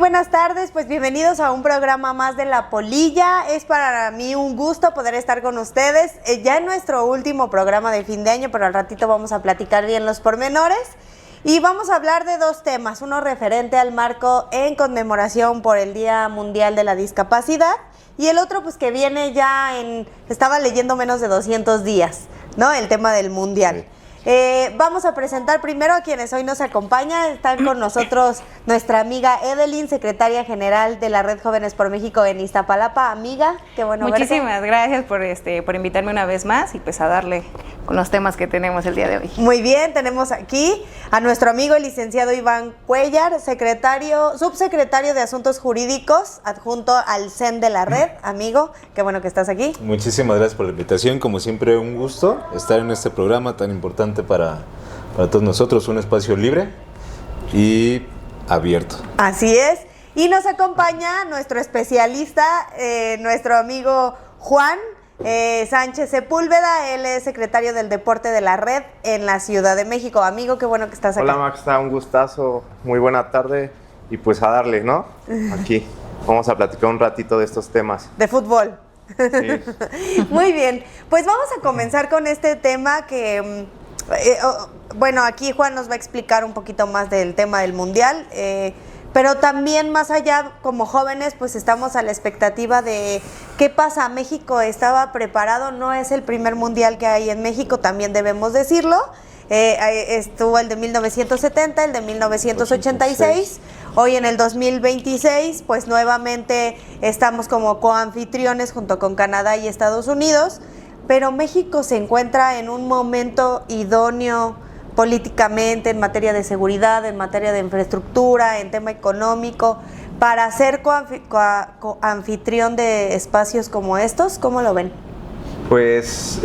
buenas tardes, pues bienvenidos a un programa más de La Polilla. Es para mí un gusto poder estar con ustedes, ya en nuestro último programa de fin de año, pero al ratito vamos a platicar bien los pormenores. Y vamos a hablar de dos temas, uno referente al marco en conmemoración por el Día Mundial de la Discapacidad y el otro pues que viene ya estaba leyendo menos de 200 días, ¿no? El tema del Mundial. Vamos a presentar primero a quienes hoy nos acompañan. Están con nosotros nuestra amiga Edelyn, secretaria general de la Red Jóvenes por México en Iztapalapa. Amiga, qué bueno verte. Muchísimas gracias por invitarme una vez más y pues a darle con los temas que tenemos el día de hoy. Muy bien, tenemos aquí a nuestro amigo el licenciado Iván Cuellar, subsecretario de Asuntos Jurídicos, adjunto al CEN de la Red. Amigo, qué bueno que estás aquí. Muchísimas gracias por la invitación, como siempre un gusto estar en este programa tan importante para todos nosotros, un espacio libre y abierto. Así es, y nos acompaña nuestro especialista, nuestro amigo Juan Sánchez Sepúlveda. Él es secretario del Deporte de la Red en la Ciudad de México. Amigo, qué bueno que estás aquí. Hola Max, está un gustazo, muy buena tarde y pues a darle, ¿no? Aquí vamos a platicar un ratito de estos temas. De fútbol. Sí. Muy bien, pues vamos a comenzar con este tema que... bueno, aquí Juan nos va a explicar un poquito más del tema del Mundial, pero también más allá, como jóvenes, pues estamos a la expectativa de qué pasa. México estaba preparado, no es el primer Mundial que hay en México, también debemos decirlo. Estuvo el de 1970, el de 1986, hoy en el 2026, pues nuevamente estamos como coanfitriones junto con Canadá y Estados Unidos. Pero México se encuentra en un momento idóneo políticamente, en materia de seguridad, en materia de infraestructura, en tema económico, para ser coanfitrión de espacios como estos. ¿Cómo lo ven? Pues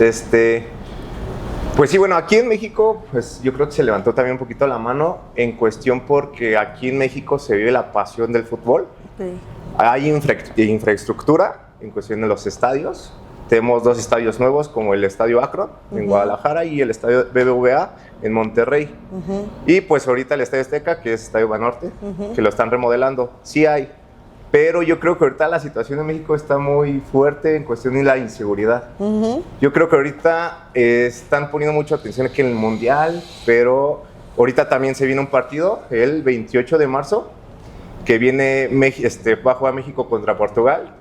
sí, bueno, aquí en México, pues yo creo que se levantó también un poquito la mano en cuestión porque aquí en México se vive la pasión del fútbol. Sí. Hay infraestructura en cuestión de los estadios. Tenemos dos estadios nuevos, como el Estadio Akron en Guadalajara y el Estadio BBVA en Monterrey. Y pues ahorita el Estadio Azteca, que es Estadio Banorte, que lo están remodelando. Sí hay, pero yo creo que ahorita la situación en México está muy fuerte en cuestión de la inseguridad. Yo creo que ahorita están poniendo mucha atención aquí en el Mundial, pero ahorita también se viene un partido, el 28 de marzo, que viene, va a jugar México contra Portugal.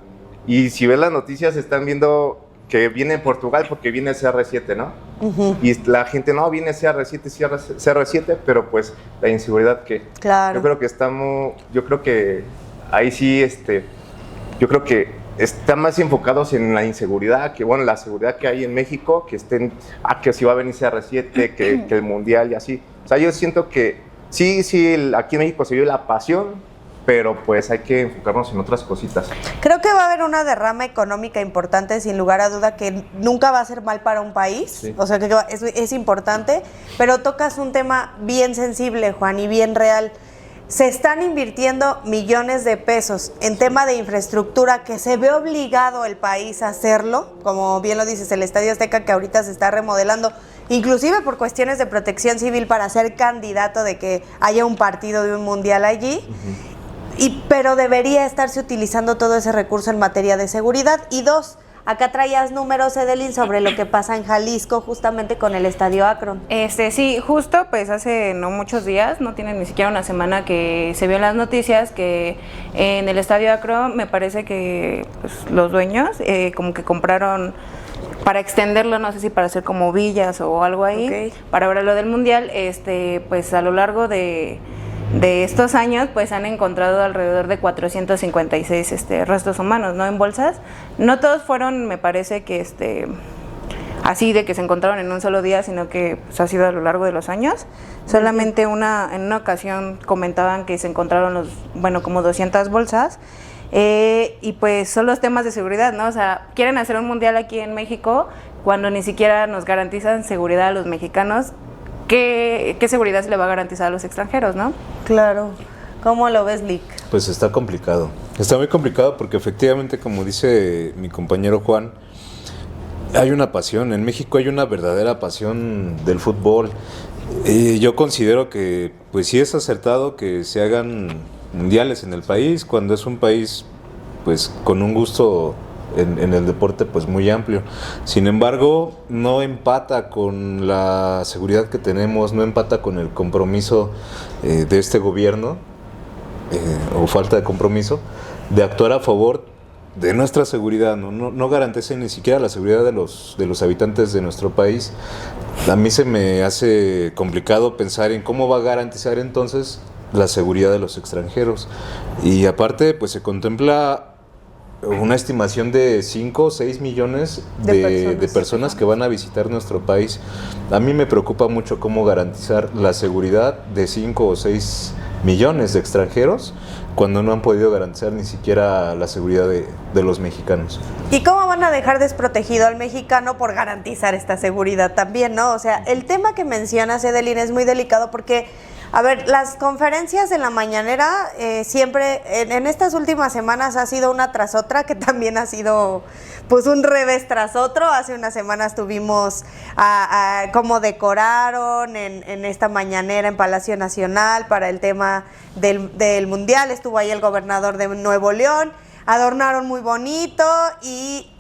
Y si ves las noticias, están viendo que viene Portugal porque viene CR7, ¿no? Y la gente, no, viene CR7, pero pues la inseguridad que... Claro. Yo creo que ahí sí, yo creo que están más enfocados en la inseguridad, que bueno, la seguridad que hay en México, que que si va a venir CR7, que el Mundial y así. O sea, yo siento que sí, aquí en México se vive la pasión, pero pues hay que enfocarnos en otras cositas. Creo que va a haber una derrama económica importante, sin lugar a duda, que nunca va a ser mal para un país. Sí. O sea, que es importante, pero tocas un tema bien sensible, Juan, y bien real. Se están invirtiendo millones de pesos en tema de infraestructura que se ve obligado el país a hacerlo, como bien lo dices, el Estadio Azteca que ahorita se está remodelando, inclusive por cuestiones de protección civil para ser candidato de que haya un partido de un mundial allí. Pero debería estarse utilizando todo ese recurso en materia de seguridad. Y dos, acá traías números, Edelyn, sobre lo que pasa en Jalisco justamente con el Estadio Akron. Sí, justo pues hace no muchos días, no tiene ni siquiera una semana que se vio en las noticias que en el Estadio Akron me parece que pues, los dueños como que compraron para extenderlo, no sé si para hacer como villas o algo ahí, para ahora lo del Mundial, pues a lo largo de estos años pues han encontrado alrededor de 456 restos humanos, ¿no? En bolsas. No todos fueron, me parece que así de que se encontraron en un solo día, sino que pues, ha sido a lo largo de los años. Solamente en una ocasión comentaban que se encontraron como 200 bolsas. Y pues son los temas de seguridad, ¿no? O sea, quieren hacer un mundial aquí en México cuando ni siquiera nos garantizan seguridad a los mexicanos. ¿Qué seguridad se le va a garantizar a los extranjeros, no? Claro. ¿Cómo lo ves, Lick? Pues está complicado. Está muy complicado porque efectivamente, como dice mi compañero Juan, hay una pasión. En México hay una verdadera pasión del fútbol. Yo considero que pues sí es acertado que se hagan mundiales en el país, cuando es un país pues con un gusto en el deporte pues muy amplio. Sin embargo, no empata con la seguridad que tenemos, no empata con el compromiso de este gobierno, o falta de compromiso, de actuar a favor de nuestra seguridad. No garantiza ni siquiera la seguridad de los habitantes de nuestro país. A mí se me hace complicado pensar en cómo va a garantizar entonces la seguridad de los extranjeros. Y aparte, pues se contempla una estimación de 5 o 6 millones de personas que van a visitar nuestro país. A mí me preocupa mucho cómo garantizar la seguridad de 5 o 6 millones de extranjeros cuando no han podido garantizar ni siquiera la seguridad de los mexicanos. ¿Y cómo van a dejar desprotegido al mexicano por garantizar esta seguridad también, no? O sea, el tema que mencionas, Edelyn, es muy delicado porque, a ver, las conferencias en la mañanera siempre, en estas últimas semanas ha sido una tras otra, que también ha sido pues un revés tras otro. Hace unas semanas tuvimos cómo decoraron en esta mañanera en Palacio Nacional para el tema del Mundial. Estuvo ahí el gobernador de Nuevo León, adornaron muy bonito y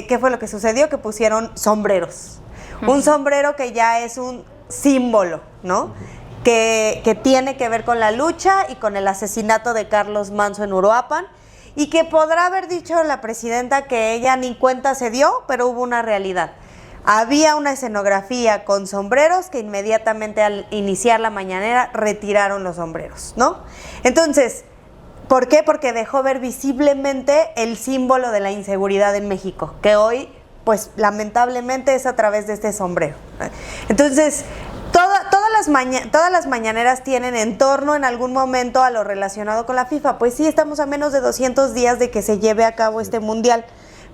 ¿qué fue lo que sucedió? Que pusieron sombreros. Un sombrero que ya es un símbolo, ¿no? Que tiene que ver con la lucha y con el asesinato de Carlos Manzo en Uruapan, y que podrá haber dicho la presidenta que ella ni cuenta se dio, pero hubo una realidad. Había una escenografía con sombreros que inmediatamente al iniciar la mañanera retiraron los sombreros, ¿no? Entonces, ¿por qué? Porque dejó ver visiblemente el símbolo de la inseguridad en México, que hoy, pues lamentablemente es a través de este sombrero. Entonces, todas las mañaneras tienen en torno en algún momento a lo relacionado con la FIFA. Pues sí, estamos a menos de 200 días de que se lleve a cabo este mundial,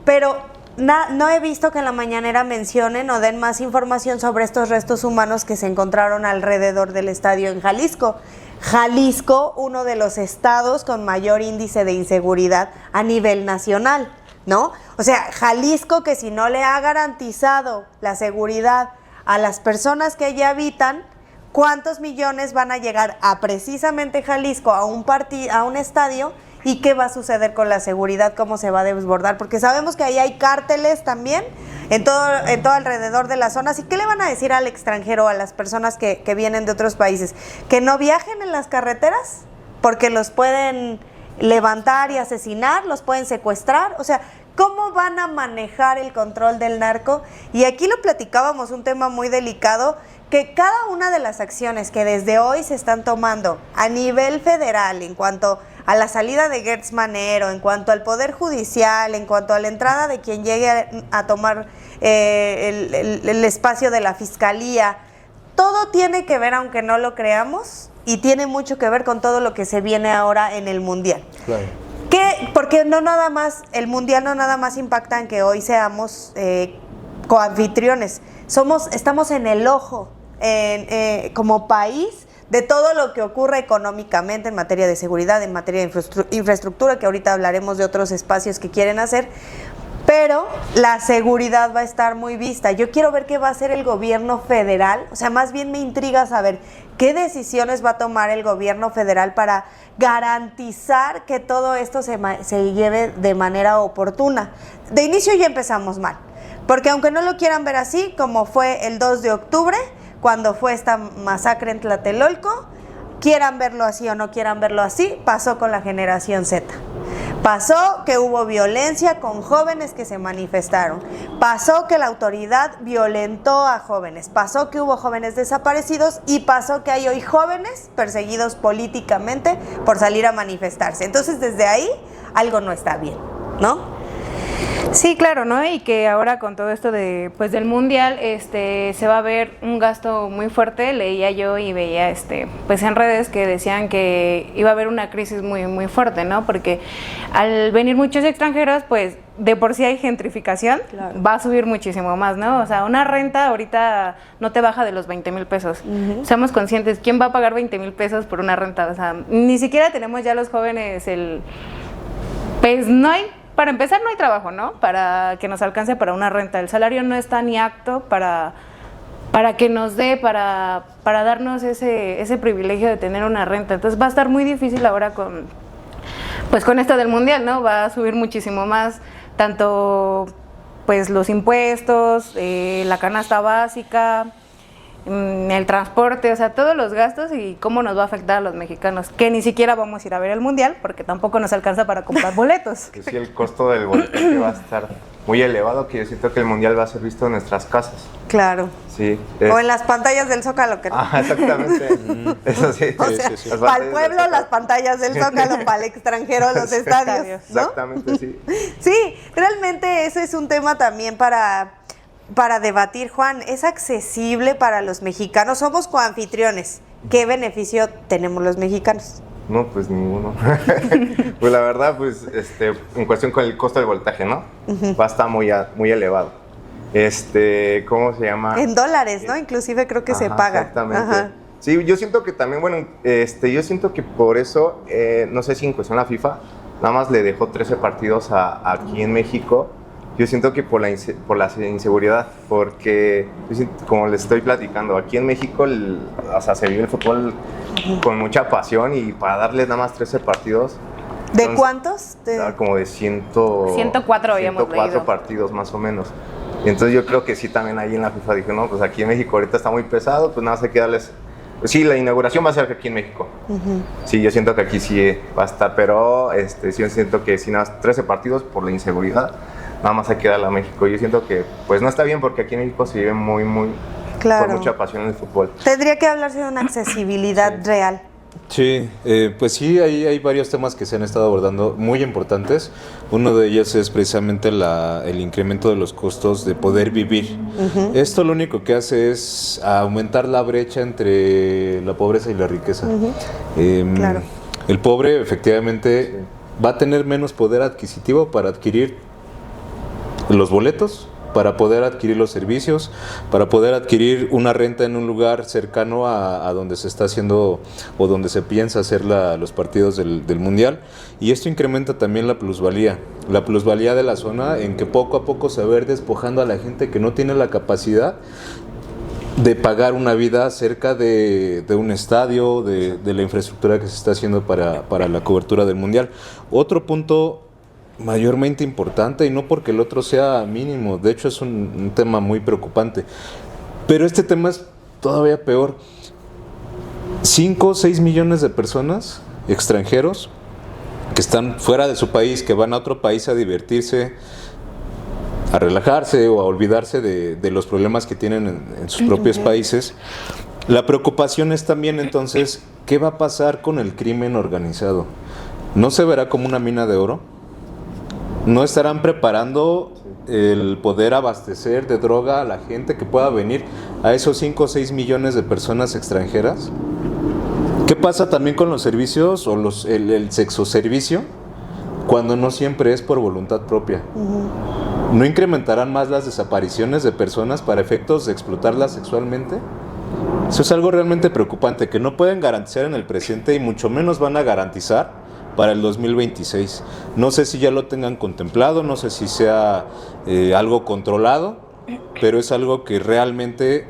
pero no he visto que en la mañanera mencionen o den más información sobre estos restos humanos que se encontraron alrededor del estadio en Jalisco. Jalisco, uno de los estados con mayor índice de inseguridad a nivel nacional, ¿no? O sea, Jalisco, que si no le ha garantizado la seguridad a las personas que allí habitan, ¿cuántos millones van a llegar a precisamente Jalisco, a un estadio? ¿Y qué va a suceder con la seguridad? ¿Cómo se va a desbordar? Porque sabemos que ahí hay cárteles también en todo alrededor de las zonas. ¿Y qué le van a decir al extranjero, a las personas que vienen de otros países? ¿Que no viajen en las carreteras? Porque los pueden levantar y asesinar, los pueden secuestrar. O sea, ¿cómo van a manejar el control del narco? Y aquí lo platicábamos, un tema muy delicado, que cada una de las acciones que desde hoy se están tomando a nivel federal, en cuanto a la salida de Gertz Manero, en cuanto al Poder Judicial, en cuanto a la entrada de quien llegue a tomar el espacio de la Fiscalía, todo tiene que ver, aunque no lo creamos, y tiene mucho que ver con todo lo que se viene ahora en el Mundial. Claro. Porque no nada más, el Mundial no nada más impacta en que hoy seamos coanfitriones, estamos en el ojo como país de todo lo que ocurre económicamente en materia de seguridad, en materia de infraestructura, que ahorita hablaremos de otros espacios que quieren hacer, pero la seguridad va a estar muy vista. Yo quiero ver qué va a hacer el gobierno federal, o sea, más bien me intriga saber qué decisiones va a tomar el gobierno federal para garantizar que todo esto se lleve de manera oportuna. De inicio ya empezamos mal, porque aunque no lo quieran ver así, como fue el 2 de octubre, cuando fue esta masacre en Tlatelolco, quieran verlo así o no quieran verlo así, pasó con la generación Z. Pasó que hubo violencia con jóvenes que se manifestaron. Pasó que la autoridad violentó a jóvenes. Pasó que hubo jóvenes desaparecidos y pasó que hay hoy jóvenes perseguidos políticamente por salir a manifestarse. Entonces, desde ahí, algo no está bien, ¿no? Sí, claro, ¿no? Y que ahora con todo esto del Mundial, se va a ver un gasto muy fuerte. Leía yo y veía, pues en redes que decían que iba a haber una crisis muy, muy fuerte, ¿no? Porque al venir muchos extranjeros, pues de por sí hay gentrificación, claro, va a subir muchísimo más, ¿no? O sea, una renta ahorita no te baja de los 20,000 pesos. Seamos conscientes, ¿quién va a pagar 20,000 pesos por una renta? O sea, ni siquiera tenemos ya los jóvenes pues no hay. Para empezar, no hay trabajo, ¿no? Para que nos alcance para una renta. El salario no está ni apto para para que nos dé, para darnos ese privilegio de tener una renta. Entonces va a estar muy difícil ahora con esto del mundial, ¿no? Va a subir muchísimo más, tanto pues los impuestos, la canasta básica, el transporte, o sea, todos los gastos y cómo nos va a afectar a los mexicanos, que ni siquiera vamos a ir a ver el mundial porque tampoco nos alcanza para comprar boletos. Que sí, el costo del boleto va a estar muy elevado, que yo siento que el mundial va a ser visto en nuestras casas. Claro. Sí. O en las pantallas del Zócalo, que no. Exactamente. Eso sí. O sea, sí. para el pueblo las pantallas del Zócalo, para el extranjero los estadios, ¿no? Exactamente, sí. Sí, realmente eso es un tema también para debatir, Juan. ¿Es accesible para los mexicanos? Somos coanfitriones. ¿Qué beneficio tenemos los mexicanos? No, pues ninguno. Pues la verdad, pues en cuestión con el costo del voltaje, ¿no? Va a estar muy elevado. ¿Cómo se llama? En dólares, ¿no? Inclusive creo que se paga. Exactamente. Ajá. Sí, yo siento que también, bueno, yo siento que por eso, no sé si en cuestión la FIFA, nada más le dejó 13 partidos aquí en México. Yo siento que por la inseguridad, porque como les estoy platicando, aquí en México o sea, se vive el fútbol con mucha pasión y para darles nada más 13 partidos. ¿De entonces, cuántos? como de 104 habíamos 104 leído. partidos más o menos. Y entonces yo creo que sí también ahí en la FIFA dije, no, pues aquí en México ahorita está muy pesado, pues nada más hay que darles... Pues sí, la inauguración va a ser aquí en México. Sí, yo siento que aquí sí va a estar, pero sí, yo siento que sí, nada más 13 partidos por la inseguridad. Nada más hay que darle a México. Yo siento que pues no está bien porque aquí en México se vive muy, Claro. con mucha pasión en el fútbol. Tendría que hablarse de una accesibilidad real. Sí, pues sí, hay varios temas que se han estado abordando muy importantes. Uno de ellos es precisamente el incremento de los costos de poder vivir. Esto lo único que hace es aumentar la brecha entre la pobreza y la riqueza. Claro. El pobre efectivamente va a tener menos poder adquisitivo para adquirir los boletos, para poder adquirir los servicios, para poder adquirir una renta en un lugar cercano a donde se está haciendo o donde se piensa hacer los partidos del Mundial. Y esto incrementa también la plusvalía de la zona, en que poco a poco se va a ir despojando a la gente que no tiene la capacidad de pagar una vida cerca de un estadio, de la infraestructura que se está haciendo para la cobertura del Mundial. Otro punto mayormente importante, y no porque el otro sea mínimo, de hecho es un tema muy preocupante, pero este tema es todavía peor. 5 o 6 millones de personas, extranjeros, que están fuera de su país, que van a otro país a divertirse, a relajarse o a olvidarse de los problemas que tienen en sus propios países. La preocupación es también entonces, ¿qué va a pasar con el crimen organizado? ¿No se verá como una mina de oro? ¿No estarán preparando el poder abastecer de droga a la gente que pueda venir a esos 5 o 6 millones de personas extranjeras? ¿Qué pasa también con los servicios o el sexoservicio cuando no siempre es por voluntad propia? ¿No incrementarán más las desapariciones de personas para efectos de explotarlas sexualmente? Eso es algo realmente preocupante que no pueden garantizar en el presente y mucho menos van a garantizar para el 2026. No sé si ya lo tengan contemplado, no sé si sea algo controlado, pero es algo que realmente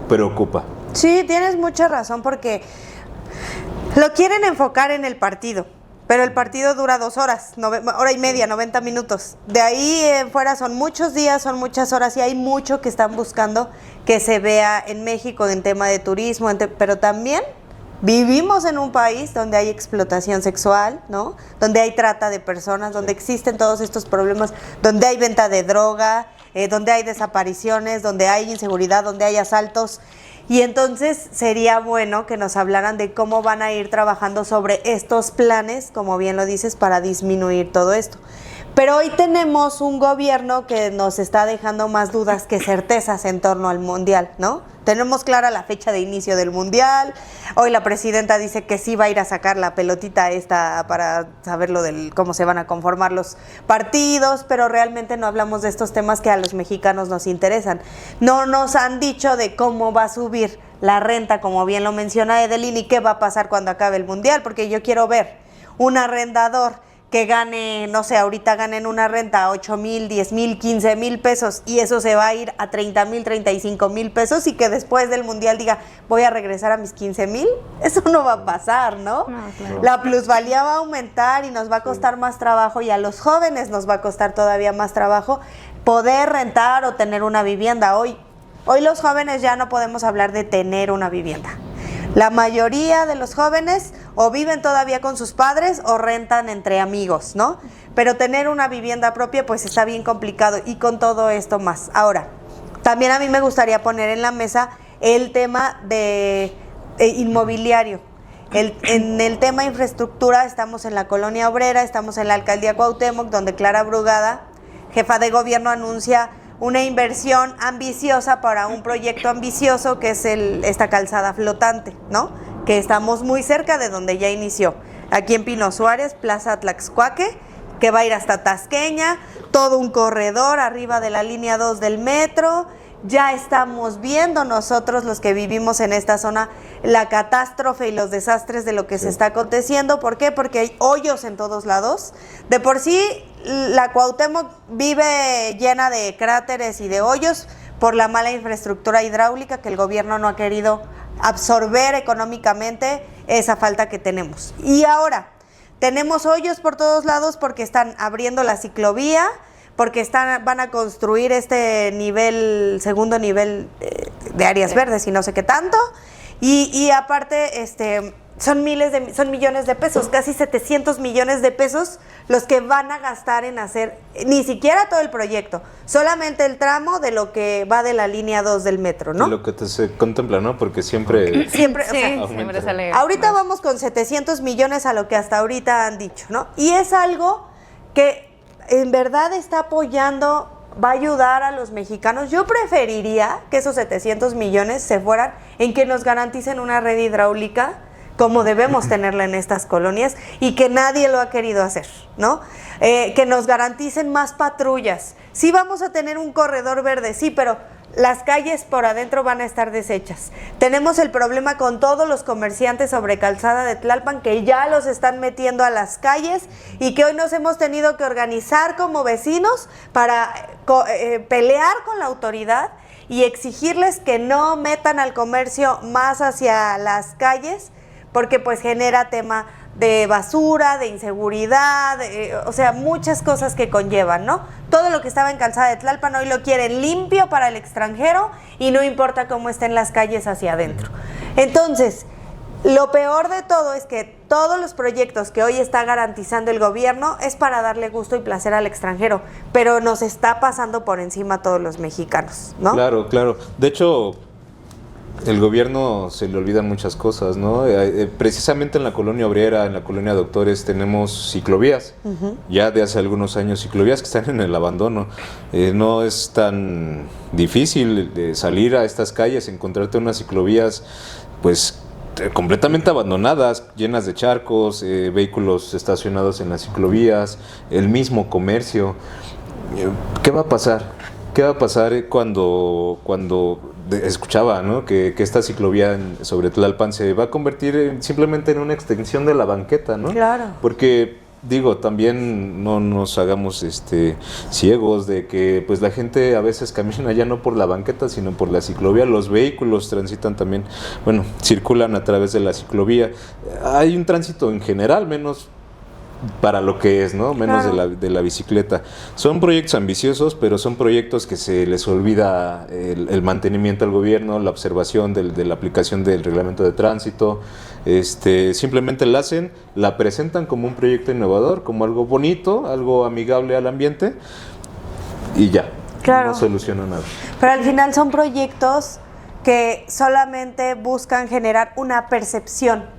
preocupa. Sí, tienes mucha razón porque lo quieren enfocar en el partido, pero el partido dura 2 horas, hora y media, 90 minutos. De ahí en fuera son muchos días, son muchas horas y hay mucho que están buscando que se vea en México en tema de turismo, pero también vivimos en un país donde hay explotación sexual, ¿no? Donde hay trata de personas, donde existen todos estos problemas, donde hay venta de droga, donde hay desapariciones, donde hay inseguridad, donde hay asaltos. Y entonces sería bueno que nos hablaran de cómo van a ir trabajando sobre estos planes, como bien lo dices, para disminuir todo esto. Pero hoy tenemos un gobierno que nos está dejando más dudas que certezas en torno al Mundial, ¿no? Tenemos clara la fecha de inicio del Mundial. Hoy la presidenta dice que sí va a ir a sacar la pelotita esta para saber cómo se van a conformar los partidos, pero realmente no hablamos de estos temas que a los mexicanos nos interesan. No nos han dicho de cómo va a subir la renta, como bien lo menciona Edelyn, y qué va a pasar cuando acabe el Mundial, porque yo quiero ver un arrendador que gane, no sé, ahorita ganen una renta 8,000, 10,000, 15,000 pesos y eso se va a ir a 30,000, 35,000 pesos y que después del mundial diga, voy a regresar a mis 15,000, eso no va a pasar, ¿no? No, claro. La plusvalía va a aumentar y nos va a costar más trabajo y a los jóvenes nos va a costar todavía más trabajo poder rentar o tener una vivienda. Hoy los jóvenes ya no podemos hablar de tener una vivienda. La mayoría de los jóvenes o viven todavía con sus padres o rentan entre amigos, ¿no? Pero tener una vivienda propia pues está bien complicado y con todo esto más. Ahora, también a mí me gustaría poner en la mesa el tema de inmobiliario. En el tema infraestructura estamos en la Colonia Obrera, estamos en la Alcaldía Cuauhtémoc, donde Clara Brugada, jefa de gobierno, anuncia una inversión ambiciosa para un proyecto ambicioso que es esta calzada flotante, ¿no? Que estamos muy cerca de donde ya inició, aquí en Pino Suárez, Plaza Tlaxcuaque, que va a ir hasta Tasqueña, todo un corredor arriba de la línea 2 del metro. Ya estamos viendo nosotros, los que vivimos en esta zona, la catástrofe y los desastres de lo que se está aconteciendo. ¿Por qué? Porque hay hoyos en todos lados. De por sí, la Cuauhtémoc vive llena de cráteres y de hoyos por la mala infraestructura hidráulica que el gobierno no ha querido absorber económicamente esa falta que tenemos. Y ahora, tenemos hoyos por todos lados porque están abriendo la ciclovía, porque van a construir este segundo nivel de áreas verdes y no sé qué tanto, y aparte son millones de pesos, casi 700 millones de pesos los que van a gastar en hacer, ni siquiera todo el proyecto, solamente el tramo de lo que va de la línea 2 del metro, ¿no? Y lo que se contempla, ¿no? Porque siempre... Siempre, Sí, o sea, siempre sale. ahorita vamos con 700 millones a lo que hasta ahorita han dicho, ¿no? Y es algo que en verdad está apoyando, va a ayudar a los mexicanos. Yo preferiría que esos 700 millones se fueran en que nos garanticen una red hidráulica como debemos tenerla en estas colonias y que nadie lo ha querido hacer, ¿no? Que nos garanticen más patrullas. Sí vamos a tener un corredor verde, sí, pero las calles por adentro van a estar deshechas. Tenemos el problema con todos los comerciantes sobre Calzada de Tlalpan que ya los están metiendo a las calles y que hoy nos hemos tenido que organizar como vecinos para pelear con la autoridad y exigirles que no metan al comercio más hacia las calles porque pues genera tema de basura, de inseguridad, o sea, muchas cosas que conllevan, ¿no? Todo lo que estaba en Calzada de Tlalpan hoy lo quieren limpio para el extranjero y no importa cómo estén las calles hacia adentro. Entonces, lo peor de todo es que todos los proyectos que hoy está garantizando el gobierno es para darle gusto y placer al extranjero, pero nos está pasando por encima a todos los mexicanos, ¿no? Claro, claro. De hecho, el gobierno se le olvidan muchas cosas, ¿no? Precisamente en la Colonia Obrera, en la Colonia Doctores, tenemos ciclovías. Ya de hace algunos años, ciclovías que están en el abandono. No es tan difícil de salir a estas calles, encontrarte unas ciclovías, pues, completamente abandonadas, llenas de charcos, vehículos estacionados en las ciclovías, el mismo comercio. ¿Qué va a pasar? ¿Qué va a pasar cuando escuchaba, ¿no? que esta ciclovía sobre Tlalpan se va a convertir simplemente en una extensión de la banqueta, ¿no? Claro. Porque digo, también no nos hagamos ciegos de que pues la gente a veces camina ya no por la banqueta, sino por la ciclovía. Los vehículos transitan también, bueno, circulan a través de la ciclovía. Hay un tránsito en general menos para lo que es, ¿no? Menos claro. de la bicicleta. Son proyectos ambiciosos, pero son proyectos que se les olvida el mantenimiento al gobierno, la observación de la aplicación del reglamento de tránsito. Simplemente la hacen, la presentan como un proyecto innovador, como algo bonito, algo amigable al ambiente y ya, claro. No soluciona nada. Pero al final son proyectos que solamente buscan generar una percepción,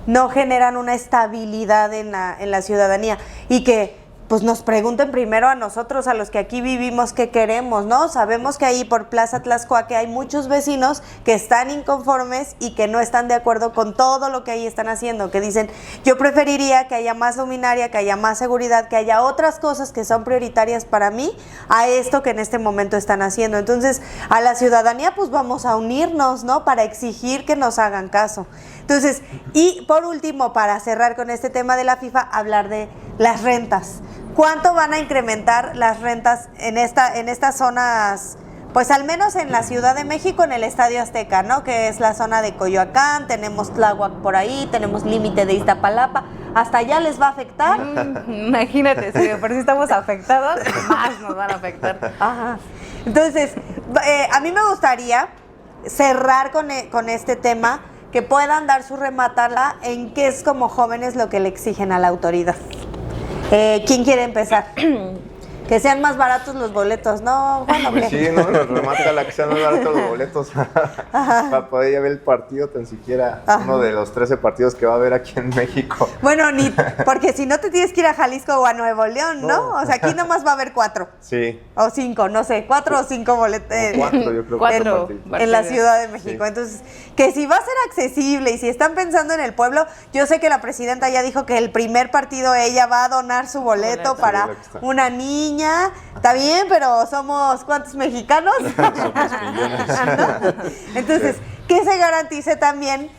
no generan una estabilidad en la ciudadanía y que pues nos pregunten primero a nosotros, a los que aquí vivimos, qué queremos, ¿no? Sabemos que ahí por Plaza Tlaxcuaque hay muchos vecinos que están inconformes y que no están de acuerdo con todo lo que ahí están haciendo, que dicen, yo preferiría que haya más luminaria, que haya más seguridad, que haya otras cosas que son prioritarias para mí a esto que en este momento están haciendo. Entonces, a la ciudadanía pues vamos a unirnos, ¿no? Para exigir que nos hagan caso. Entonces, y por último, para cerrar con este tema de la FIFA, hablar de las rentas. ¿Cuánto van a incrementar las rentas en estas zonas? Pues al menos en la Ciudad de México, en el Estadio Azteca, ¿no? Que es la zona de Coyoacán, tenemos Tláhuac por ahí, tenemos límite de Iztapalapa. ¿Hasta allá les va a afectar? Imagínate, si de por sí estamos afectados, más nos van a afectar. Ajá. Entonces, a mí me gustaría cerrar con este tema, que puedan dar su rematarla en qué es como jóvenes lo que le exigen a la autoridad. ¿Quién quiere empezar? Que sean más baratos los boletos, ¿no? Bueno, pues sí, no, nos remata la que sean más baratos los boletos para poder ir a ver el partido, tan siquiera uno de los 13 partidos que va a haber aquí en México. Bueno, porque si no te tienes que ir a Jalisco o a Nuevo León, ¿no? O sea, aquí nomás va a haber 4. Sí. O 5, no sé, 4 o 5 boletos. 4, yo creo. 4 en la Ciudad de México. Sí. Entonces, que si va a ser accesible y si están pensando en el pueblo, yo sé que la presidenta ya dijo que el primer partido ella va a donar su boleto para una niña. Está bien, pero somos ¿cuántos mexicanos? Somos millones. ¿No? Entonces, que se garantice también.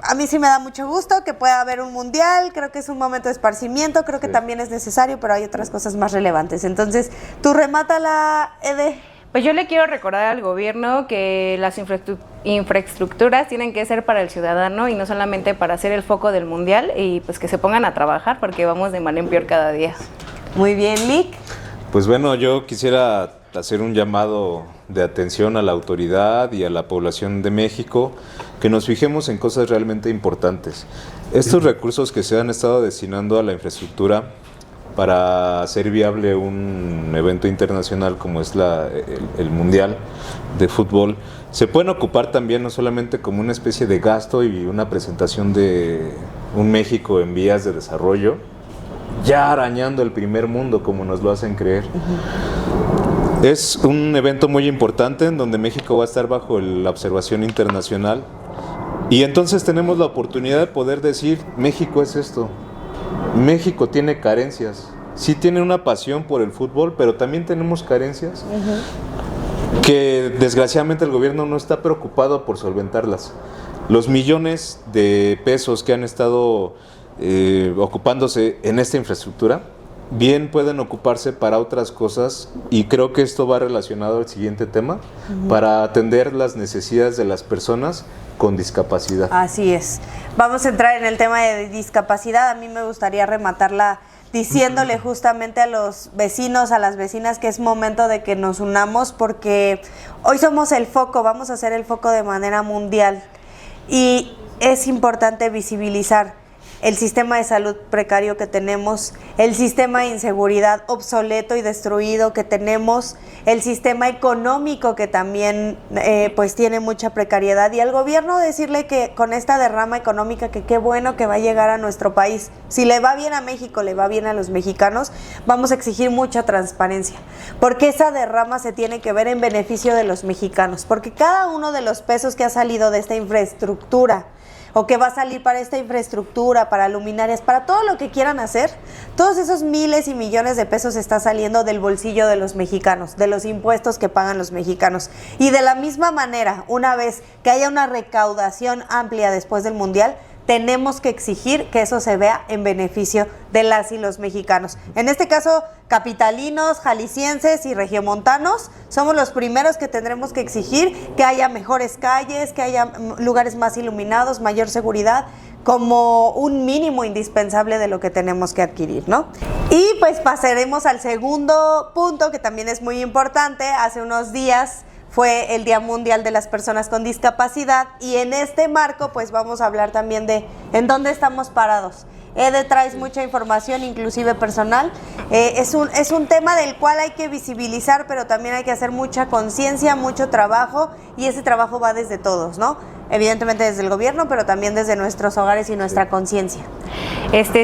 A mí sí me da mucho gusto que pueda haber un mundial, creo que es un momento de esparcimiento, creo que también es necesario, pero hay otras cosas más relevantes. Entonces, tú remátala, Ede. Pues yo le quiero recordar al gobierno que las infraestructuras tienen que ser para el ciudadano y no solamente para ser el foco del mundial, y pues que se pongan a trabajar porque vamos de mal en peor cada día. Muy bien, Lick. Pues bueno, yo quisiera hacer un llamado de atención a la autoridad y a la población de México, que nos fijemos en cosas realmente importantes. Estos recursos que se han estado destinando a la infraestructura para hacer viable un evento internacional como es el Mundial de Fútbol, se pueden ocupar también no solamente como una especie de gasto y una presentación de un México en vías de desarrollo, ya arañando el primer mundo como nos lo hacen creer. Es un evento muy importante en donde México va a estar bajo la observación internacional, y entonces tenemos la oportunidad de poder decir: México es esto. México tiene carencias, sí tiene una pasión por el fútbol, pero también tenemos carencias que desgraciadamente el gobierno no está preocupado por solventarlas. Los millones de pesos que han estado ocupándose en esta infraestructura bien pueden ocuparse para otras cosas, y creo que esto va relacionado al siguiente tema, para atender las necesidades de las personas con discapacidad. Así es. Vamos a entrar en el tema de discapacidad. A mí me gustaría rematarla diciéndole justamente a los vecinos, a las vecinas, que es momento de que nos unamos, porque hoy somos el foco, vamos a ser el foco de manera mundial, y es importante visibilizar el sistema de salud precario que tenemos, el sistema de inseguridad obsoleto y destruido que tenemos, el sistema económico que también pues tiene mucha precariedad, y al gobierno decirle que con esta derrama económica, que qué bueno que va a llegar a nuestro país. Si le va bien a México, le va bien a los mexicanos, vamos a exigir mucha transparencia, porque esa derrama se tiene que ver en beneficio de los mexicanos, porque cada uno de los pesos que ha salido de esta infraestructura, o que va a salir para esta infraestructura, para luminarias, para todo lo que quieran hacer, todos esos miles y millones de pesos está saliendo del bolsillo de los mexicanos, de los impuestos que pagan los mexicanos. Y de la misma manera, una vez que haya una recaudación amplia después del Mundial, tenemos que exigir que eso se vea en beneficio de las y los mexicanos. En este caso, capitalinos, jaliscienses y regiomontanos, somos los primeros que tendremos que exigir que haya mejores calles, que haya lugares más iluminados, mayor seguridad, como un mínimo indispensable de lo que tenemos que adquirir, ¿no? Y pues pasaremos al segundo punto, que también es muy importante. Hace unos días fue el Día Mundial de las Personas con Discapacidad, y en este marco pues vamos a hablar también de en dónde estamos parados. Ede, traes mucha información, inclusive personal. Es un tema del cual hay que visibilizar, pero también hay que hacer mucha conciencia, mucho trabajo, y ese trabajo va desde todos, ¿no? Evidentemente desde el gobierno, pero también desde nuestros hogares y nuestra conciencia.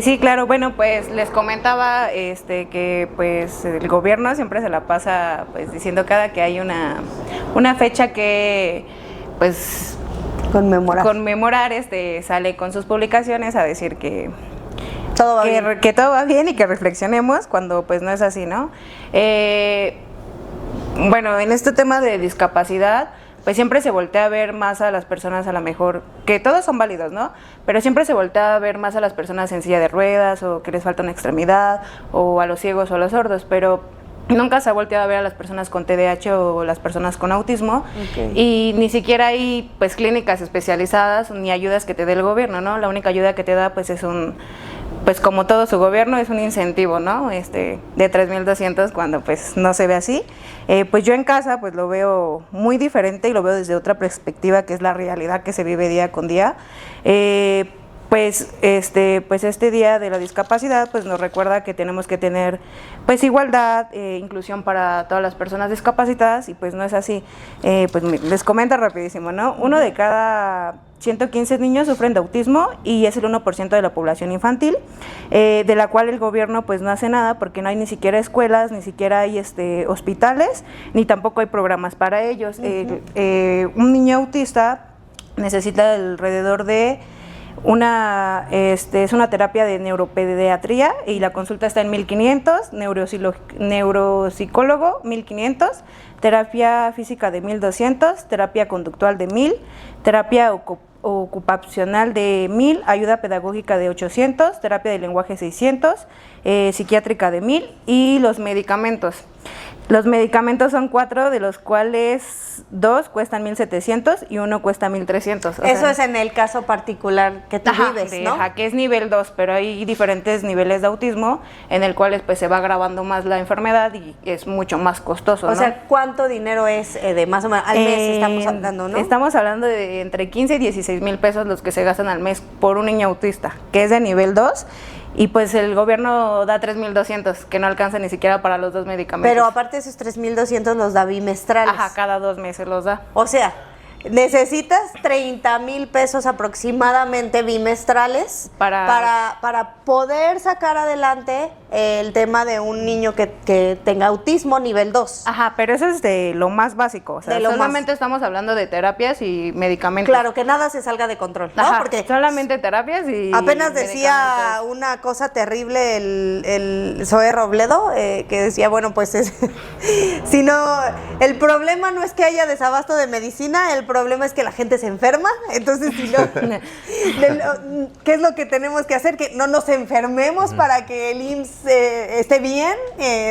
Sí, claro. Bueno, pues les comentaba que pues el gobierno siempre se la pasa pues diciendo cada que hay una fecha que pues conmemorar, sale con sus publicaciones a decir que todo va bien. Que todo va bien y que reflexionemos, cuando pues no es así, ¿no? Bueno, en este tema de discapacidad, pues siempre se voltea a ver más a las personas a lo mejor, que todos son válidos, ¿no? Pero siempre se voltea a ver más a las personas en silla de ruedas o que les falta una extremidad o a los ciegos o a los sordos, pero nunca se ha volteado a ver a las personas con TDAH o las personas con autismo. Okay. Y ni siquiera hay pues clínicas especializadas ni ayudas que te dé el gobierno, ¿no? La única ayuda que te da pues es pues como todo su gobierno es un incentivo, ¿no? De 3,200 cuando pues no se ve así. Pues yo en casa pues lo veo muy diferente y lo veo desde otra perspectiva que es la realidad que se vive día con día. Pues este día de la discapacidad pues nos recuerda que tenemos que tener pues igualdad, inclusión para todas las personas discapacitadas y pues no es así. Pues les comento rapidísimo, ¿no? 1 de cada 115 niños sufren de autismo y es el 1% de la población infantil, de la cual el gobierno pues no hace nada porque no hay ni siquiera escuelas, ni siquiera hay hospitales, ni tampoco hay programas para ellos. Un niño autista necesita alrededor de es una terapia de neuropediatría y la consulta está en 1,500, neuropsicólogo 1,500, terapia física de 1,200, terapia conductual de 1,000, terapia ocupacional de 1,000, ayuda pedagógica de 800, terapia de lenguaje 600, psiquiátrica de 1,000 y los medicamentos. Los medicamentos son 4, de los cuales 2 cuestan 1,700 y 1 cuesta 1,300. Eso es en el caso particular que tú vives, ¿no? Que es nivel 2, pero hay diferentes niveles de autismo en el cual pues se va agravando más la enfermedad y es mucho más costoso, ¿no? O sea, ¿cuánto dinero es de más o menos al mes estamos hablando, no? Estamos hablando de entre 15 y 16 mil pesos los que se gastan al mes por un niño autista, que es de nivel 2. Y pues el gobierno da 3,200, que no alcanza ni siquiera para los 2 medicamentos. Pero aparte de esos 3,200 los da bimestrales. Ajá, cada 2 meses los da. O sea, necesitas 30,000 pesos aproximadamente bimestrales para poder sacar adelante el tema de un niño que tenga autismo nivel 2. Ajá, pero eso es de lo más básico. O sea, solamente estamos hablando de terapias y medicamentos. Claro, que nada se salga de control, ¿no? Ajá, porque solamente terapias y apenas decía una cosa terrible el Zoe Robledo, que decía, bueno, pues si no, el problema no es que haya desabasto de medicina, el problema es que la gente se enferma. Entonces, ¿qué es lo que tenemos que hacer? Que no nos enfermemos para que el IMSS esté bien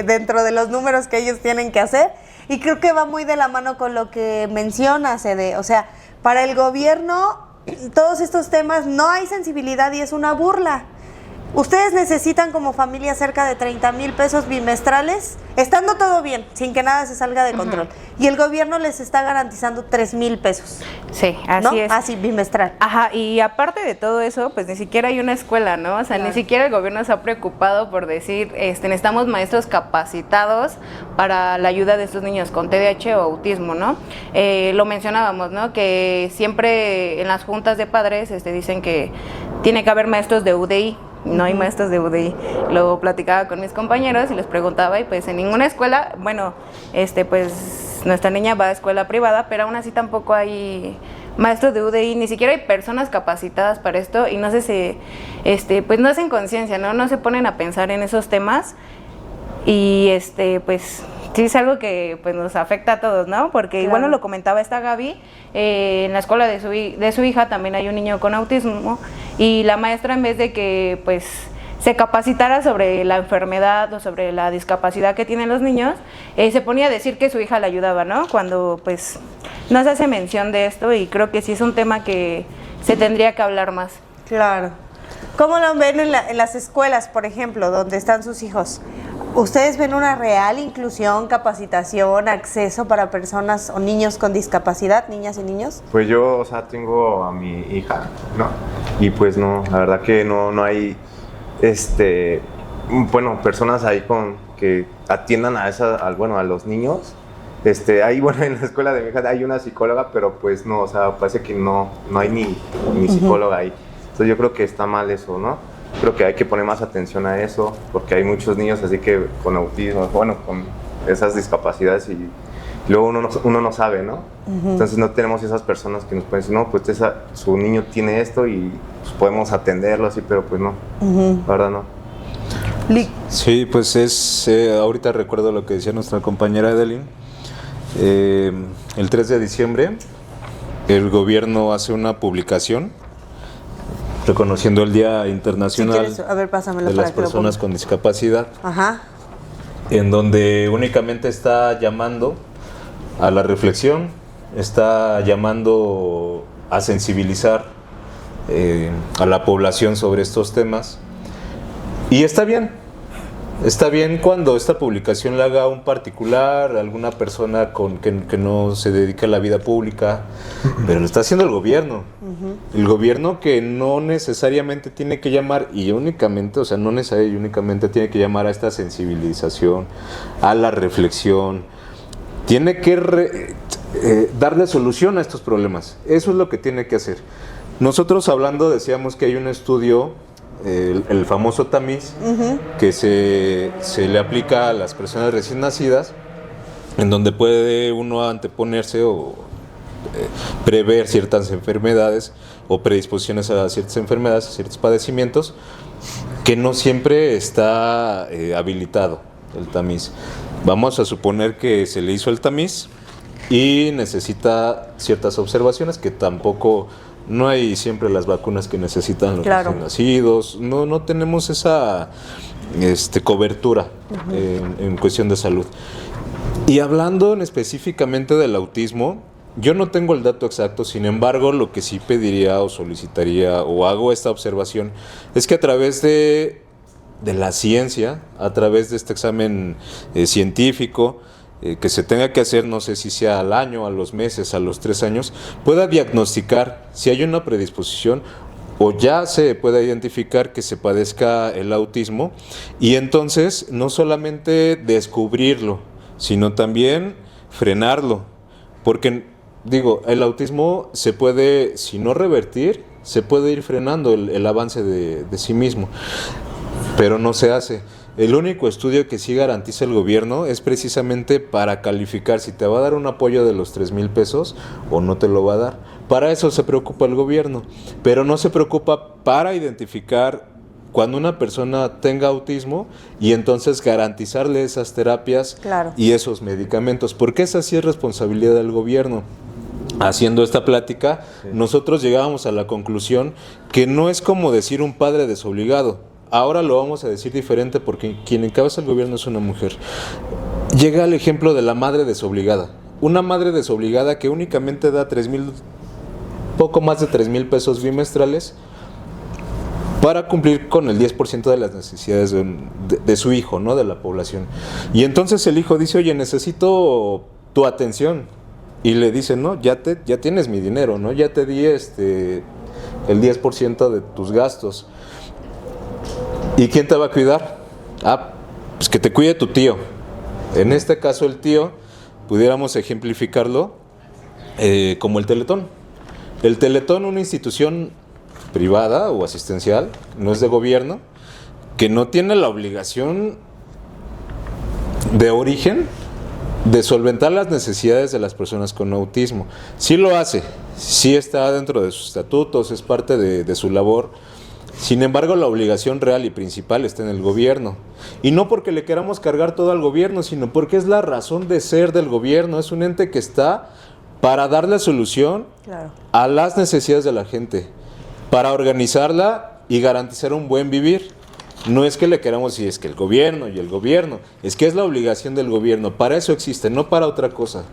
dentro de los números que ellos tienen que hacer. Y creo que va muy de la mano con lo que mencionas, Ede. O sea, para el gobierno todos estos temas no hay sensibilidad y es una burla. Ustedes necesitan como familia cerca de 30,000 pesos bimestrales, estando todo bien, sin que nada se salga de control. Y el gobierno les está garantizando 3,000 pesos. Sí, así ¿no? es. Así, bimestral. Ajá, y aparte de todo eso, pues ni siquiera hay una escuela, ¿no? O sea, ni siquiera el gobierno se ha preocupado por decir, necesitamos maestros capacitados para la ayuda de estos niños con TDAH o autismo, ¿no? Lo mencionábamos, ¿no? Que siempre en las juntas de padres dicen que tiene que haber maestros de UDI. No hay maestros de UDI. Lo platicaba con mis compañeros y les preguntaba y pues en ninguna escuela, bueno, pues nuestra niña va a escuela privada, pero aún así tampoco hay maestros de UDI, ni siquiera hay personas capacitadas para esto y no sé si, pues no hacen conciencia, ¿no? No se ponen a pensar en esos temas y pues sí es algo que pues nos afecta a todos, ¿no? Porque igual nos lo comentaba esta Gaby, en la escuela de su hija también hay un niño con autismo y la maestra en vez de que pues se capacitara sobre la enfermedad o sobre la discapacidad que tienen los niños, se ponía a decir que su hija le ayudaba, ¿no? Cuando pues no se hace mención de esto y creo que sí es un tema que se tendría que hablar más. Claro. ¿Cómo lo ven en las escuelas, por ejemplo, donde están sus hijos? ¿Ustedes ven una real inclusión, capacitación, acceso para personas o niños con discapacidad, niñas y niños? Pues yo, o sea, tengo a mi hija, ¿no? Y pues no, la verdad que no hay, bueno, personas ahí que atiendan a los niños. Hay, bueno, en la escuela de mi hija hay una psicóloga, pero pues no, o sea, parece que no hay ni psicóloga ahí. Entonces yo creo que está mal eso, ¿no? Creo que hay que poner más atención a eso, porque hay muchos niños así que con autismo, bueno, con esas discapacidades y luego uno no sabe, ¿no? Entonces no tenemos esas personas que nos pueden decir, no, pues su niño tiene esto y pues, podemos atenderlo así, pero pues no, la verdad no. Sí, pues ahorita recuerdo lo que decía nuestra compañera Edelyn. el 3 de diciembre, el gobierno hace una publicación reconociendo el Día Internacional Si quieres, a ver, pásamelo de para las que lo personas ponga. con discapacidad, Ajá. en donde únicamente está llamando a la reflexión, está llamando a sensibilizar a la población sobre estos temas. Y está bien cuando esta publicación la haga un particular, alguna persona que no se dedica a la vida pública, pero lo está haciendo el gobierno. El gobierno que no necesariamente tiene que llamar, y únicamente, o sea, no necesariamente y únicamente tiene que llamar a esta sensibilización, a la reflexión, tiene que darle solución a estos problemas. Eso es lo que tiene que hacer. Nosotros hablando decíamos que hay un estudio, el famoso tamiz, que se le aplica a las personas recién nacidas, en donde puede uno anteponerse o prever ciertas enfermedades o predisposiciones a ciertas enfermedades, a ciertos padecimientos, que no siempre está habilitado el tamiz. Vamos a suponer que se le hizo el tamiz y necesita ciertas observaciones, que tampoco... No hay siempre las vacunas que necesitan los recién nacidos. No tenemos esa cobertura en cuestión de salud. Y hablando específicamente del autismo, yo no tengo el dato exacto, sin embargo, lo que sí pediría o solicitaría o hago esta observación es que a través de la ciencia, a través de este examen científico, que se tenga que hacer, no sé si sea al año, a los meses, a los 3 años, pueda diagnosticar si hay una predisposición o ya se pueda identificar que se padezca el autismo, y entonces no solamente descubrirlo, sino también frenarlo, porque digo, el autismo se puede, si no revertir, se puede ir frenando el avance de sí mismo, pero no se hace. El único estudio que sí garantiza el gobierno es precisamente para calificar si te va a dar un apoyo de los 3,000 pesos o no te lo va a dar. Para eso se preocupa el gobierno, pero no se preocupa para identificar cuando una persona tenga autismo y entonces garantizarle esas terapias y esos medicamentos, porque esa sí es responsabilidad del gobierno. Haciendo esta plática, nosotros llegábamos a la conclusión que no es como decir un padre desobligado. Ahora lo vamos a decir diferente porque quien encabeza el gobierno es una mujer. Llega el ejemplo de la madre desobligada. Una madre desobligada que únicamente da poco más de 3,000 pesos bimestrales para cumplir con el 10% de las necesidades de su hijo, ¿no? De la población. Y entonces el hijo dice, oye, necesito tu atención. Y le dice, no, ya tienes mi dinero, ¿no? Ya te di el 10% de tus gastos. ¿Y quién te va a cuidar? Pues que te cuide tu tío. En este caso el tío, pudiéramos ejemplificarlo como el Teletón. El Teletón, una institución privada o asistencial, no es de gobierno, que no tiene la obligación de origen de solventar las necesidades de las personas con autismo. Sí lo hace, sí está dentro de sus estatutos, es parte de su labor. Sin embargo, la obligación real y principal está en el gobierno. Y no porque le queramos cargar todo al gobierno, sino porque es la razón de ser del gobierno. Es un ente que está para darle solución a las necesidades de la gente, para organizarla y garantizar un buen vivir. No es que le queramos decir, es que el gobierno, es que es la obligación del gobierno. Para eso existe, no para otra cosa.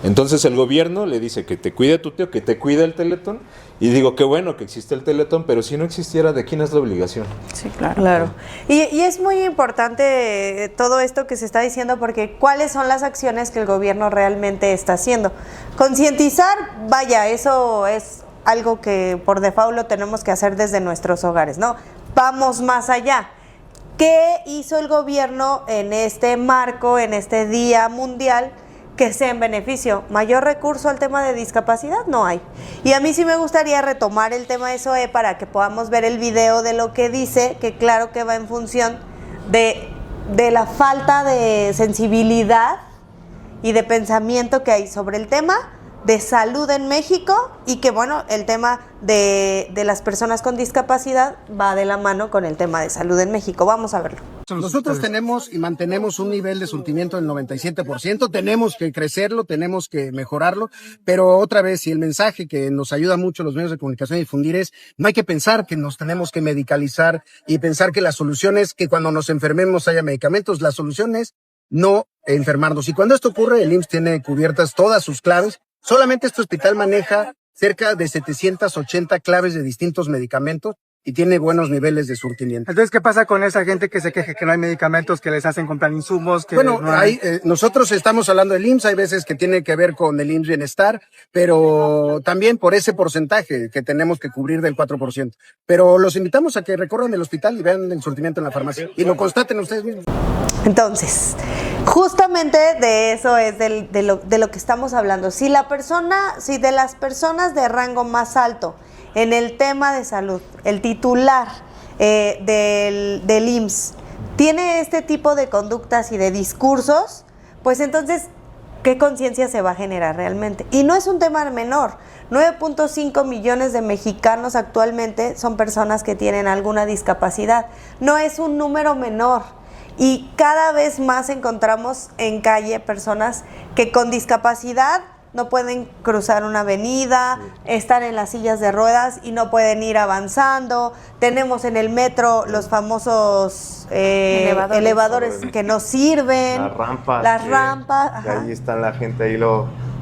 Entonces el gobierno le dice que te cuide a tu tío, que te cuide el Teletón, y digo, qué bueno que existe el Teletón, pero si no existiera, ¿de quién es la obligación? Sí, claro. Y es muy importante todo esto que se está diciendo, porque ¿cuáles son las acciones que el gobierno realmente está haciendo? Concientizar, vaya, eso es algo que por default lo tenemos que hacer desde nuestros hogares, ¿no? Vamos más allá. ¿Qué hizo el gobierno en este marco, en este Día Mundial, que sea en beneficio? Mayor recurso al tema de discapacidad no hay. Y a mí sí me gustaría retomar el tema de SOE para que podamos ver el video de lo que dice, que claro que va en función de la falta de sensibilidad y de pensamiento que hay sobre el tema de salud en México, y que bueno, el tema de las personas con discapacidad va de la mano con el tema de salud en México. Vamos a verlo. Nosotros tenemos y mantenemos un nivel de surtimiento del 97%, tenemos que crecerlo, tenemos que mejorarlo, pero otra vez, y el mensaje que nos ayuda mucho los medios de comunicación a difundir es, no hay que pensar que nos tenemos que medicalizar y pensar que la solución es que cuando nos enfermemos haya medicamentos, la solución es no enfermarnos. Y cuando esto ocurre, el IMSS tiene cubiertas todas sus claves, solamente este hospital maneja cerca de 780 claves de distintos medicamentos, y tiene buenos niveles de surtimiento. Entonces, ¿qué pasa con esa gente que se queja que no hay medicamentos, que les hacen comprar insumos? Que Bueno, no hay... nosotros estamos hablando del IMSS, hay veces que tiene que ver con el IMSS Bienestar, pero también por ese porcentaje que tenemos que cubrir del 4%. Pero los invitamos a que recorran el hospital y vean el surtimiento en la farmacia y lo constaten ustedes mismos. Entonces, justamente de eso es de lo que estamos hablando. Si de las personas de rango más alto en el tema de salud, el titular del IMSS tiene este tipo de conductas y de discursos, pues entonces, ¿qué conciencia se va a generar realmente? Y no es un tema menor. 9.5 millones de mexicanos actualmente son personas que tienen alguna discapacidad. No es un número menor. Y cada vez más encontramos en calle personas que con discapacidad no pueden cruzar una avenida, están en las sillas de ruedas y no pueden ir avanzando. Tenemos en el metro los famosos elevadores que no sirven. Las rampas. Ajá. Ahí está la gente ahí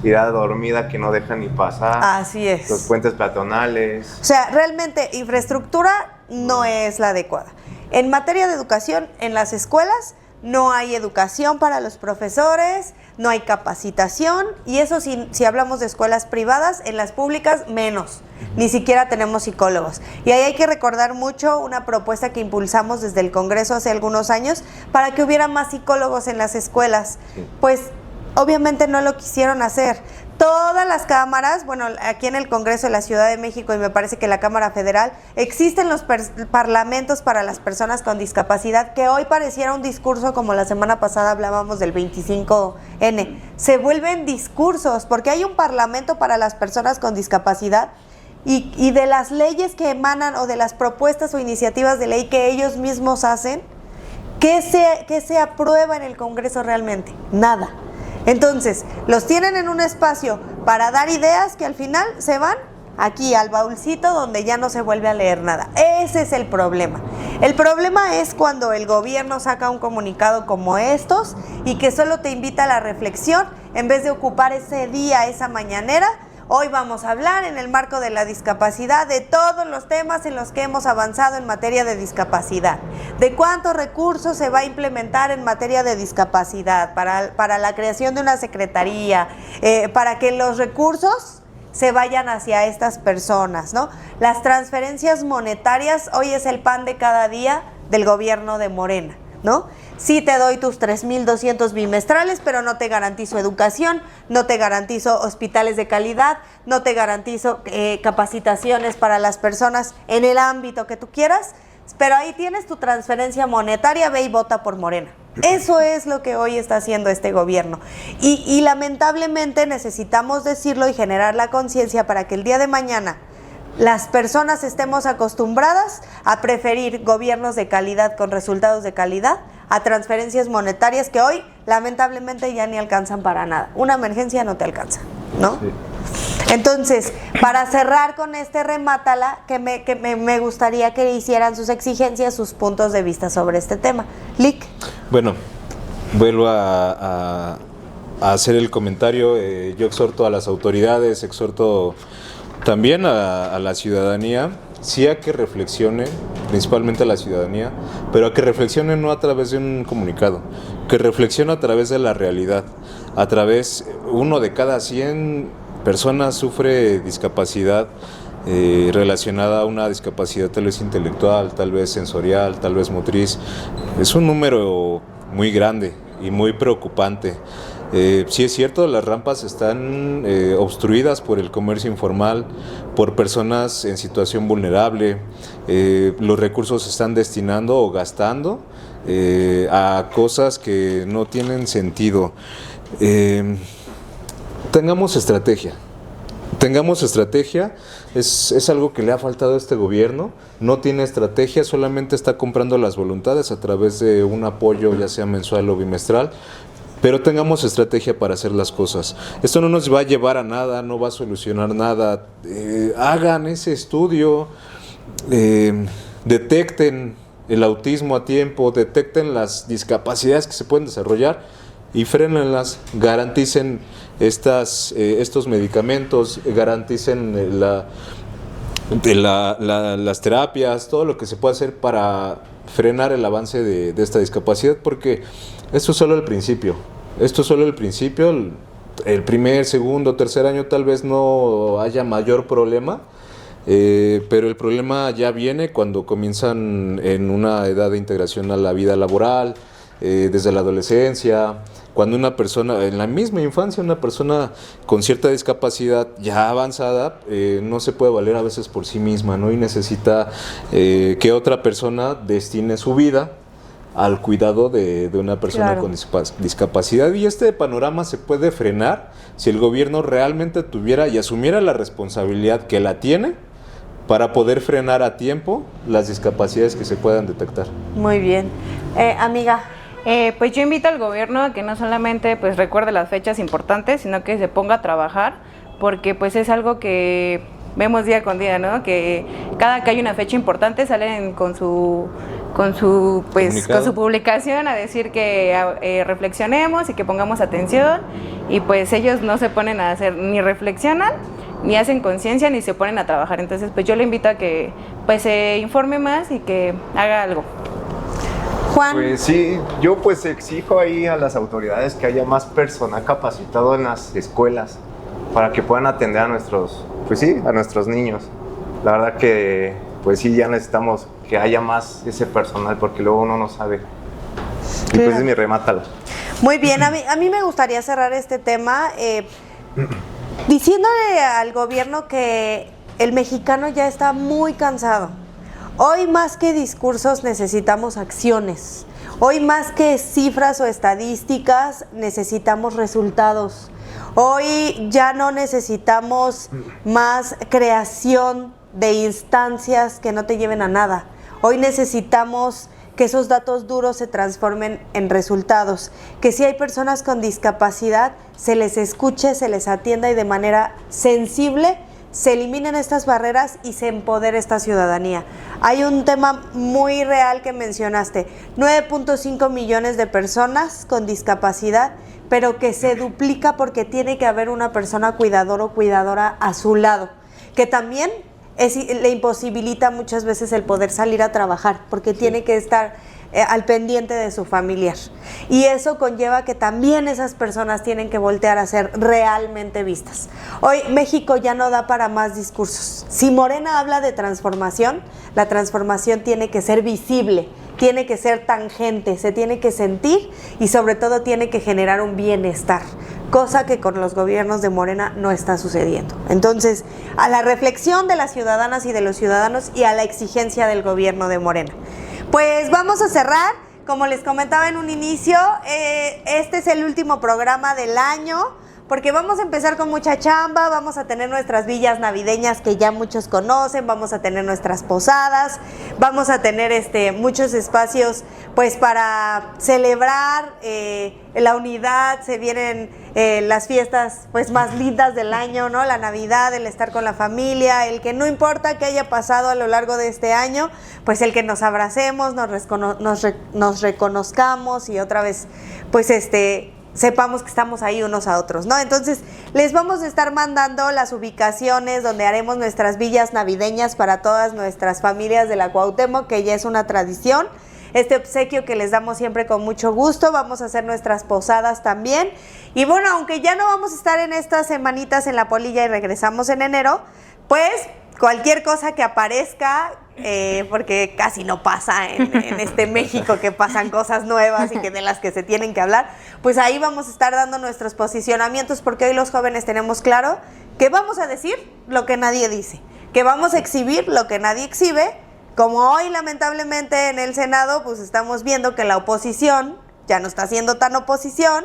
tirada dormida que no dejan ni pasar. Así es. Los puentes peatonales. O sea, realmente infraestructura no es la adecuada. En materia de educación, en las escuelas no hay educación para los profesores, no hay capacitación, y eso si hablamos de escuelas privadas, en las públicas menos, ni siquiera tenemos psicólogos. Y ahí hay que recordar mucho una propuesta que impulsamos desde el Congreso hace algunos años para que hubiera más psicólogos en las escuelas. Pues obviamente no lo quisieron hacer. Todas las cámaras, bueno, aquí en el Congreso de la Ciudad de México y me parece que la Cámara Federal, existen los parlamentos para las personas con discapacidad, que hoy pareciera un discurso como la semana pasada hablábamos del 25N. Se vuelven discursos porque hay un parlamento para las personas con discapacidad y de las leyes que emanan o de las propuestas o iniciativas de ley que ellos mismos hacen, ¿qué se aprueba en el Congreso realmente? Nada. Entonces, los tienen en un espacio para dar ideas que al final se van aquí al baúlcito donde ya no se vuelve a leer nada. Ese es el problema. El problema es cuando el gobierno saca un comunicado como estos y que solo te invita a la reflexión en vez de ocupar ese día, esa mañanera. Hoy vamos a hablar en el marco de la discapacidad de todos los temas en los que hemos avanzado en materia de discapacidad, de cuántos recursos se va a implementar en materia de discapacidad para la creación de una secretaría, para que los recursos se vayan hacia estas personas, ¿no? Las transferencias monetarias hoy es el pan de cada día del gobierno de Morena, ¿no? Sí te doy tus 3,200 bimestrales, pero no te garantizo educación, no te garantizo hospitales de calidad, no te garantizo capacitaciones para las personas en el ámbito que tú quieras, pero ahí tienes tu transferencia monetaria, ve y vota por Morena. Eso es lo que hoy está haciendo este gobierno. Y lamentablemente necesitamos decirlo y generar la conciencia para que el día de mañana las personas estemos acostumbradas a preferir gobiernos de calidad con resultados de calidad a transferencias monetarias que hoy lamentablemente ya ni alcanzan para nada. Una emergencia no te alcanza, ¿no? Sí. Entonces, para cerrar con este remátala, que me gustaría que hicieran sus exigencias, sus puntos de vista sobre este tema. Lick. Bueno, vuelvo a hacer el comentario. Yo exhorto a las autoridades, exhorto también a la ciudadanía, sí a que reflexione, principalmente a la ciudadanía, pero a que reflexione no a través de un comunicado, que reflexione a través de la realidad, a través, 1 de cada 100 personas sufre discapacidad relacionada a una discapacidad tal vez intelectual, tal vez sensorial, tal vez motriz. Es un número muy grande y muy preocupante. Sí es cierto, las rampas están obstruidas por el comercio informal, por personas en situación vulnerable. Los recursos se están destinando o gastando a cosas que no tienen sentido. Tengamos estrategia. tengamos estrategia, es algo que le ha faltado a este gobierno, no tiene estrategia, solamente está comprando las voluntades a través de un apoyo, ya sea mensual o bimestral, pero tengamos estrategia para hacer las cosas. Esto no nos va a llevar a nada, no va a solucionar nada. Hagan ese estudio, detecten el autismo a tiempo, detecten las discapacidades que se pueden desarrollar y frénenlas, garanticen estos medicamentos, garanticen las terapias, todo lo que se puede hacer para frenar el avance de esta discapacidad, porque esto es solo el principio. El primer, segundo, tercer año tal vez no haya mayor problema, pero el problema ya viene cuando comienzan en una edad de integración a la vida laboral, desde la adolescencia, cuando una persona, en la misma infancia, una persona con cierta discapacidad ya avanzada, no se puede valer a veces por sí misma, ¿no? Y necesita que otra persona destine su vida al cuidado de una persona con discapacidad. Y este panorama se puede frenar si el gobierno realmente tuviera y asumiera la responsabilidad que la tiene para poder frenar a tiempo las discapacidades que se puedan detectar. Muy bien. Amiga. Pues yo invito al gobierno a que no solamente pues recuerde las fechas importantes, sino que se ponga a trabajar, porque pues es algo que vemos día con día, ¿no? Que cada que hay una fecha importante salen con su publicación a decir que reflexionemos y que pongamos atención, y pues ellos no se ponen a hacer, ni reflexionan, ni hacen conciencia, ni se ponen a trabajar. Entonces pues yo le invito a que pues se informe más y que haga algo. Juan. Pues sí, yo pues exijo ahí a las autoridades que haya más personal capacitado en las escuelas para que puedan atender a nuestros niños. La verdad que pues sí, ya necesitamos que haya más ese personal, porque luego uno no sabe. Y pues es mi remátalo. Muy bien, a mí me gustaría cerrar este tema diciéndole al gobierno que el mexicano ya está muy cansado. Hoy más que discursos necesitamos acciones. Hoy más que cifras o estadísticas necesitamos resultados. Hoy ya no necesitamos más creación de instancias que no te lleven a nada. Hoy necesitamos que esos datos duros se transformen en resultados. Que si hay personas con discapacidad, se les escuche, se les atienda y de manera sensible se eliminen estas barreras y se empodere esta ciudadanía. Hay un tema muy real que mencionaste, 9.5 millones de personas con discapacidad, pero que se duplica porque tiene que haber una persona cuidador o cuidadora a su lado, que también le imposibilita muchas veces el poder salir a trabajar, porque tiene que estar al pendiente de su familiar. Y eso conlleva que también esas personas tienen que voltear a ser realmente vistas. Hoy México ya no da para más discursos. Si Morena habla de transformación, la transformación tiene que ser visible, tiene que ser tangente, se tiene que sentir y sobre todo tiene que generar un bienestar, cosa que con los gobiernos de Morena no está sucediendo. Entonces, a la reflexión de las ciudadanas y de los ciudadanos y a la exigencia del gobierno de Morena. Pues vamos a cerrar, como les comentaba en un inicio, este es el último programa del año, porque vamos a empezar con mucha chamba, vamos a tener nuestras villas navideñas que ya muchos conocen, vamos a tener nuestras posadas, vamos a tener muchos espacios pues para celebrar la unidad, se vienen las fiestas pues más lindas del año, ¿no? La Navidad, el estar con la familia, el que no importa qué haya pasado a lo largo de este año, pues el que nos abracemos, nos reconozcamos y otra vez pues sepamos que estamos ahí unos a otros, ¿no? Entonces, les vamos a estar mandando las ubicaciones donde haremos nuestras villas navideñas para todas nuestras familias de la Cuauhtémoc, que ya es una tradición. Este obsequio que les damos siempre con mucho gusto, vamos a hacer nuestras posadas también. Y bueno, aunque ya no vamos a estar en estas semanitas en la polilla y regresamos en enero, pues cualquier cosa que aparezca, porque casi no pasa en este México que pasan cosas nuevas y que de las que se tienen que hablar, pues ahí vamos a estar dando nuestros posicionamientos, porque hoy los jóvenes tenemos claro que vamos a decir lo que nadie dice, que vamos a exhibir lo que nadie exhibe, como hoy lamentablemente en el Senado pues estamos viendo que la oposición ya no está siendo tan oposición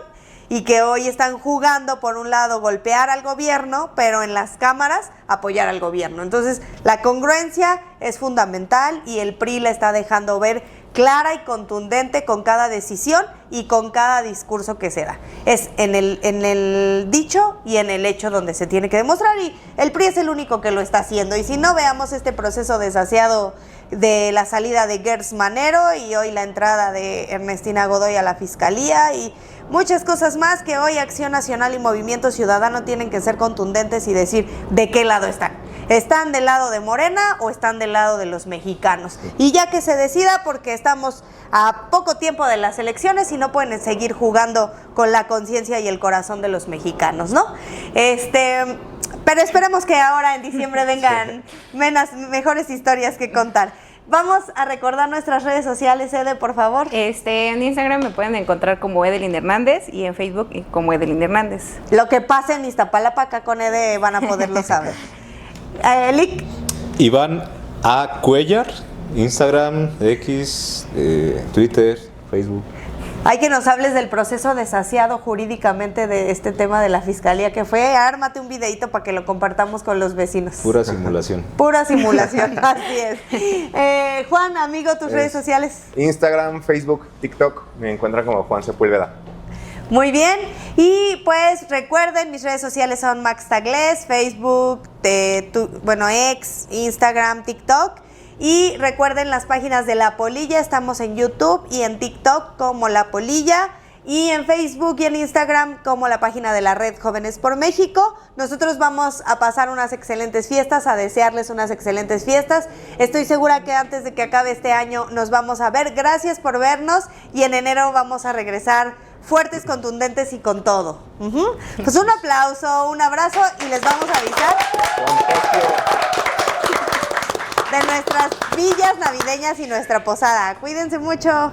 y que hoy están jugando, por un lado, golpear al gobierno, pero en las cámaras apoyar al gobierno. Entonces, la congruencia es fundamental y el PRI la está dejando ver clara y contundente con cada decisión y con cada discurso que se da. Es en el dicho y en el hecho donde se tiene que demostrar, y el PRI es el único que lo está haciendo. Y si no, veamos este proceso desasiado de la salida de Gertz Manero y hoy la entrada de Ernestina Godoy a la Fiscalía y muchas cosas más que hoy Acción Nacional y Movimiento Ciudadano tienen que ser contundentes y decir de qué lado están. ¿Están del lado de Morena o están del lado de los mexicanos? Y ya que se decida, porque estamos a poco tiempo de las elecciones y no pueden seguir jugando con la conciencia y el corazón de los mexicanos, ¿no? Pero esperemos que ahora en diciembre vengan mejores historias que contar. Vamos a recordar nuestras redes sociales, Ede, por favor. En Instagram me pueden encontrar como Edelyn Hernández y en Facebook como Edelyn Hernández. Lo que pase en Iztapalapa acá con Ede van a poderlo saber. Lick. Iván A. Cuellar, Instagram, X, Twitter, Facebook. Hay que nos hables del proceso desasiado jurídicamente de este tema de la fiscalía que fue. Ármate un videito para que lo compartamos con los vecinos. Pura simulación. Pura simulación, así es. Juan, amigo, tus redes sociales. Instagram, Facebook, TikTok, me encuentran como Juan Sepúlveda. Muy bien, y pues recuerden, mis redes sociales son Max Taglés, Facebook, X, Instagram, TikTok. Y recuerden las páginas de La Polilla, estamos en YouTube y en TikTok como La Polilla, y en Facebook y en Instagram como la página de la Red Jóvenes por México. Nosotros vamos a pasar unas excelentes fiestas, a desearles unas excelentes fiestas. Estoy segura que antes de que acabe este año nos vamos a ver. Gracias por vernos y en enero vamos a regresar fuertes, contundentes y con todo. Pues un aplauso, un abrazo y les vamos a avisar de nuestras villas navideñas y nuestra posada. Cuídense mucho.